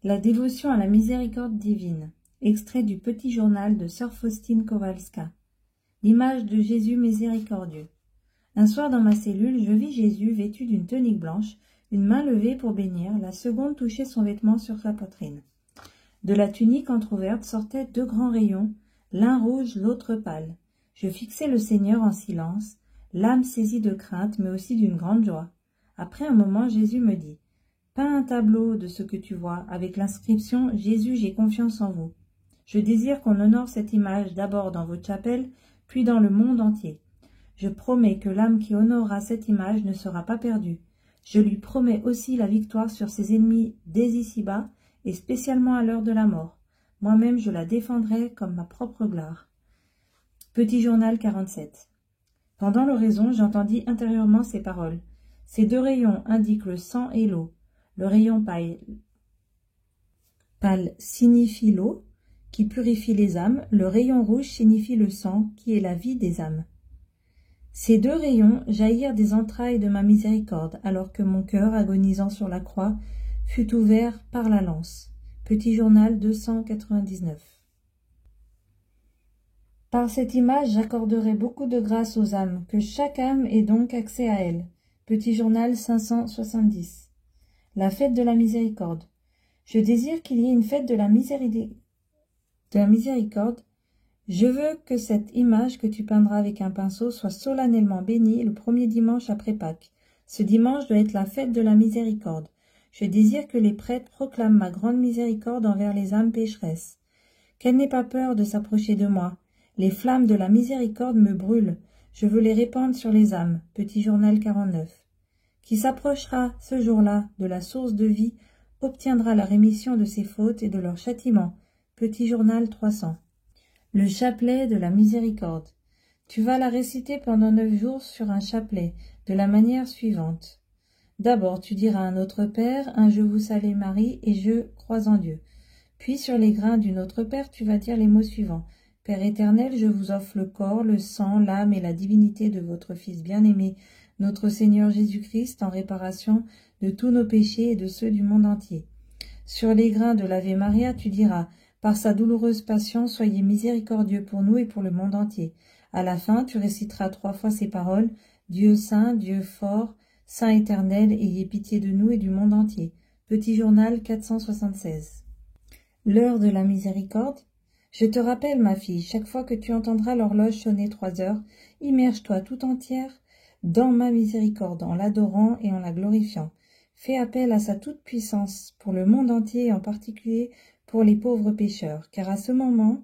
La dévotion à la miséricorde divine. Extrait du Petit Journal de Sœur Faustine Kowalska. L'image de Jésus miséricordieux. Un soir dans ma cellule, je vis Jésus vêtu d'une tunique blanche, une main levée pour bénir, la seconde touchait son vêtement sur sa poitrine. De la tunique entr'ouverte sortaient deux grands rayons, l'un rouge, l'autre pâle. Je fixai le Seigneur en silence, l'âme saisie de crainte, mais aussi d'une grande joie. Après un moment, Jésus me dit « Peins un tableau de ce que tu vois, avec l'inscription « Jésus, j'ai confiance en vous ». Je désire qu'on honore cette image d'abord dans votre chapelle, puis dans le monde entier. Je promets que l'âme qui honorera cette image ne sera pas perdue. Je lui promets aussi la victoire sur ses ennemis dès ici-bas, et spécialement à l'heure de la mort. Moi-même, je la défendrai comme ma propre gloire. Petit journal 47. Pendant l'oraison, j'entendis intérieurement ces paroles. Ces deux rayons indiquent le sang et l'eau. Le rayon pâle signifie l'eau, qui purifie les âmes. Le rayon rouge signifie le sang, qui est la vie des âmes. Ces deux rayons jaillirent des entrailles de ma miséricorde, alors que mon cœur, agonisant sur la croix, fut ouvert par la lance. Petit journal 299. Par cette image, j'accorderai beaucoup de grâce aux âmes, que chaque âme ait donc accès à elle. Petit journal 570. La fête de la miséricorde. Je désire qu'il y ait une fête de la miséricorde. Je veux que cette image que tu peindras avec un pinceau soit solennellement bénie le premier dimanche après Pâques. Ce dimanche doit être la fête de la miséricorde. Je désire que les prêtres proclament ma grande miséricorde envers les âmes pécheresses. Qu'elle n'ait pas peur de s'approcher de moi. Les flammes de la miséricorde me brûlent. Je veux les répandre sur les âmes. Petit journal 49. Qui s'approchera ce jour-là de la source de vie obtiendra la rémission de ses fautes et de leur châtiment. Petit journal 300. Le chapelet de la miséricorde. Tu vas la réciter pendant 9 jours sur un chapelet, de la manière suivante. D'abord, tu diras un Notre Père, un Je vous salue Marie et Je crois en Dieu. Puis, sur les grains du Notre Père, tu vas dire les mots suivants. Père éternel, je vous offre le corps, le sang, l'âme et la divinité de votre Fils bien-aimé, notre Seigneur Jésus-Christ, en réparation de tous nos péchés et de ceux du monde entier. Sur les grains de l'Ave Maria, tu diras « Par sa douloureuse passion, soyez miséricordieux pour nous et pour le monde entier ». À la fin, tu réciteras 3 fois ces paroles « Dieu saint, Dieu fort, Saint éternel, ayez pitié de nous et du monde entier ». Petit journal 476. L'heure de la miséricorde. Je te rappelle, ma fille, chaque fois que tu entendras l'horloge sonner 3 heures, immerge-toi tout entière dans ma miséricorde, en l'adorant et en la glorifiant. Fais appel à sa toute-puissance pour le monde entier et en particulier pour les pauvres pécheurs, car à ce moment,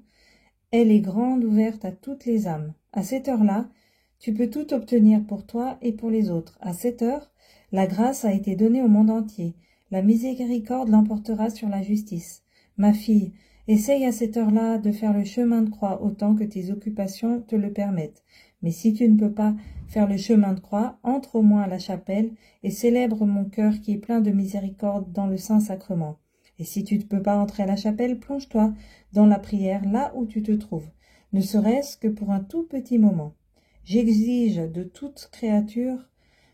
elle est grande ouverte à toutes les âmes. À cette heure-là, tu peux tout obtenir pour toi et pour les autres. À cette heure, la grâce a été donnée au monde entier. La miséricorde l'emportera sur la justice. Ma fille, essaye à cette heure-là de faire le chemin de croix autant que tes occupations te le permettent. Mais si tu ne peux pas faire le chemin de croix, entre au moins à la chapelle et célèbre mon cœur qui est plein de miséricorde dans le Saint-Sacrement. Et si tu ne peux pas entrer à la chapelle, plonge-toi dans la prière là où tu te trouves, ne serait-ce que pour un tout petit moment. J'exige de toute créature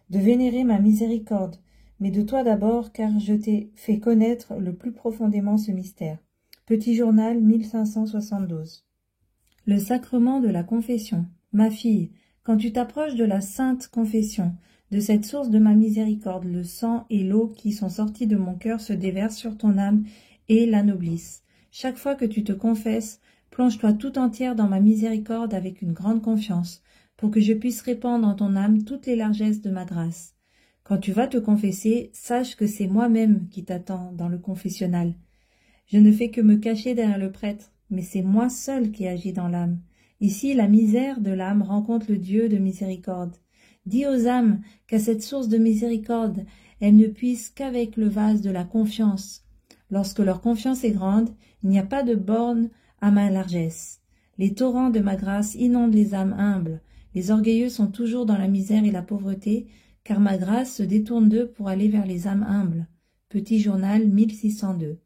de vénérer ma miséricorde, mais de toi d'abord, car je t'ai fait connaître le plus profondément ce mystère. Petit journal 1572. Le sacrement de la confession. Ma fille, quand tu t'approches de la sainte confession, de cette source de ma miséricorde, le sang et l'eau qui sont sortis de mon cœur se déversent sur ton âme et l'anoblissent. Chaque fois que tu te confesses, plonge-toi tout entière dans ma miséricorde avec une grande confiance, pour que je puisse répandre en ton âme toutes les largesses de ma grâce. Quand tu vas te confesser, sache que c'est moi-même qui t'attends dans le confessionnal. Je ne fais que me cacher derrière le prêtre, mais c'est moi seul qui agis dans l'âme. Ici, la misère de l'âme rencontre le Dieu de miséricorde. Dis aux âmes qu'à cette source de miséricorde, elles ne puissent qu'avec le vase de la confiance. Lorsque leur confiance est grande, il n'y a pas de borne à ma largesse. Les torrents de ma grâce inondent les âmes humbles. Les orgueilleux sont toujours dans la misère et la pauvreté, car ma grâce se détourne d'eux pour aller vers les âmes humbles. Petit journal 1602.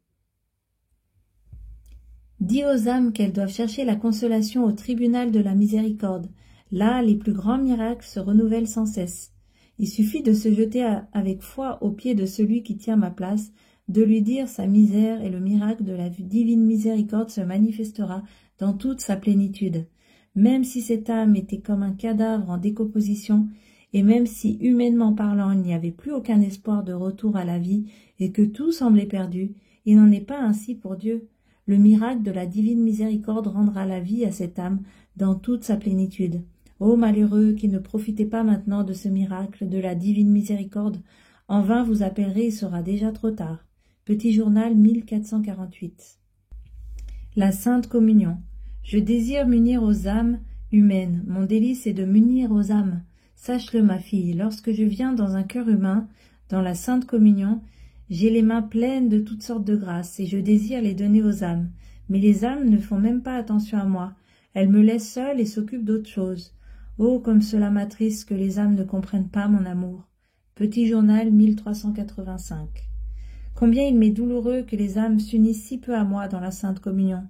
Dis aux âmes qu'elles doivent chercher la consolation au tribunal de la miséricorde. Là, les plus grands miracles se renouvellent sans cesse. Il suffit de se jeter avec foi aux pieds de celui qui tient ma place, de lui dire sa misère et le miracle de la divine miséricorde se manifestera dans toute sa plénitude. Même si cette âme était comme un cadavre en décomposition, et même si, humainement parlant, il n'y avait plus aucun espoir de retour à la vie et que tout semblait perdu, il n'en est pas ainsi pour Dieu. Le miracle de la divine miséricorde rendra la vie à cette âme dans toute sa plénitude. Ô malheureux qui ne profitez pas maintenant de ce miracle de la divine miséricorde, en vain vous appellerez, il sera déjà trop tard. Petit journal 1448. La Sainte Communion. Je désire m'unir aux âmes humaines. Mon délice est de m'unir aux âmes. Sache-le, ma fille, lorsque je viens dans un cœur humain, dans la Sainte Communion, j'ai les mains pleines de toutes sortes de grâces, et je désire les donner aux âmes. Mais les âmes ne font même pas attention à moi. Elles me laissent seule et s'occupent d'autre chose. Oh, comme cela m'attriste que les âmes ne comprennent pas mon amour. Petit journal 1385. Combien il m'est douloureux que les âmes s'unissent si peu à moi dans la Sainte Communion.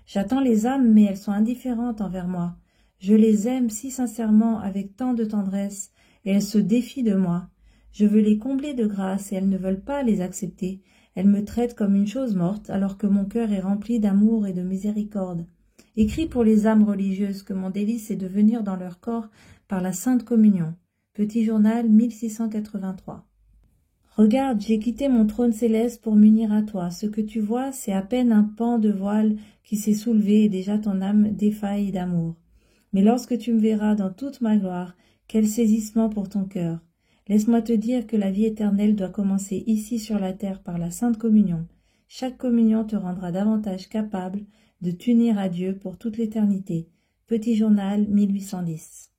J'attends les âmes, mais elles sont indifférentes envers moi. Je les aime si sincèrement, avec tant de tendresse, et elles se défient de moi. Je veux les combler de grâce, et elles ne veulent pas les accepter. Elles me traitent comme une chose morte, alors que mon cœur est rempli d'amour et de miséricorde. Écris pour les âmes religieuses que mon délice est de venir dans leur corps par la Sainte Communion. Petit journal 1683. Regarde, j'ai quitté mon trône céleste pour m'unir à toi. Ce que tu vois, c'est à peine un pan de voile qui s'est soulevé et déjà ton âme défaille d'amour. Mais lorsque tu me verras dans toute ma gloire, quel saisissement pour ton cœur. Laisse-moi te dire que la vie éternelle doit commencer ici sur la terre par la Sainte Communion. Chaque communion te rendra davantage capable de t'unir à Dieu pour toute l'éternité. Petit journal 1810.